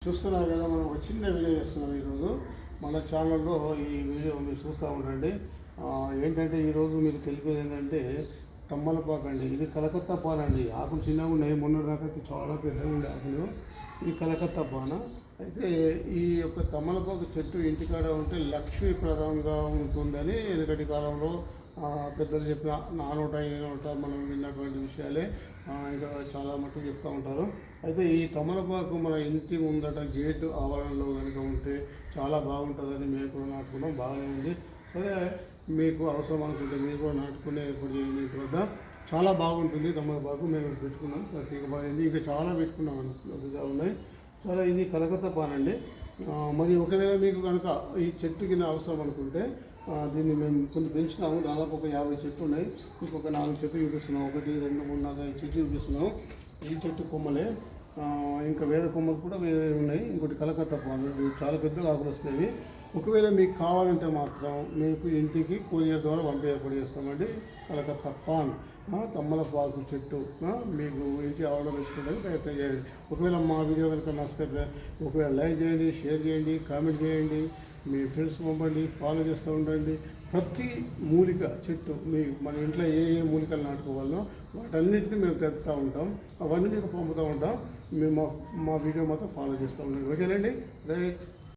చూస్తున్నారు కదా, మనం ఒక చిన్న వీడియో చేస్తున్నాం ఈరోజు మన ఛానల్లో. ఈ వీడియో మీరు చూస్తూ ఉండండి. ఏంటంటే ఈరోజు మీకు తెలిపేది ఏంటంటే తమ్మలపాకు అండి. ఇది కలకత్తా పాన్ అండి. ఆకులు చిన్నగా ఉన్నాయి, మొన్న దాకా చాలా పెద్దగా ఉండే ఆకులు. ఇది కలకత్తా పాన. అయితే ఈ యొక్క తమ్మలపాకు చెట్టు ఇంటికాడ ఉంటే లక్ష్మీప్రదంగా ఉంటుందని వెనకటి కాలంలో పెద్దలు చెప్పిన నానోట ఏనోట మనం విన్నటువంటి విషయాలే ఇంకా చాలా మటుకు చెప్తూ ఉంటారు. అయితే ఈ తమలపాకు మన ఇంటి ముందట గేటు ఆవరణలో కనుక ఉంటే చాలా బాగుంటుందని మేము కూడా నాటుకున్నాం. బాగానే ఉంది. సరే, మీకు అవసరం అనుకుంటే మీరు కూడా నాటుకునే మీకు వద్ద చాలా బాగుంటుంది తమలపాకు. మేము పెట్టుకున్నాం, తీగ బాగుంది. ఇంకా చాలా పెట్టుకున్నాం అనుకుంటా ఉన్నాయి. చాలా ఇది కలకత్తా పాన్ అండి. మరి ఒకవేళ మీకు కనుక ఈ చెట్టు కింద అవసరం అనుకుంటే దీన్ని మేము కొంచెం పెంచుతున్నాము. దాదాపు ఒక 50 చెట్లు ఉన్నాయి. మీకు ఒక 4 చెట్లు చూపిస్తున్నాం. 1, 2, 3, 4 చెట్లు చూపిస్తున్నాం. ఈ చెట్టు కొమ్మలే. ఇంకా వేరే కొమ్మలు కూడా వేరే ఉన్నాయి. ఇంకోటి కలకత్తా పాన్, చాలా పెద్దగా ఆకులు వస్తాయి. ఒకవేళ మీకు కావాలంటే మాత్రం మీకు ఇంటికి కొరియర్ ద్వారా పంపేయబడి చేస్తామండి. కలకత్తా పాన్ తమ్మలపాకు చెట్టు మీకు ఇంటి ఆర్డర్ పెట్టుకోవడానికి ప్రయత్నం చేయండి. ఒకవేళ మా వీడియో కనుక నచ్చితే ఒకవేళ లైక్ చేయండి, షేర్ చేయండి, కామెంట్ చేయండి, మీ ఫ్రెండ్స్ పంపండి, ఫాలో చేస్తూ ఉండండి. ప్రతి మూలిక చెట్టు మన ఇంట్లో ఏ మూలికలు నాటుకోవాలో వాటన్నిటిని మేము తెలుపుతూ ఉంటాం. అవన్నీ మీకు పంపుతూ ఉంటాం. మేము మా వీడియో మాత్రం ఫాలో చేస్తూ ఉండండి. ఓకేనండి, రైట్.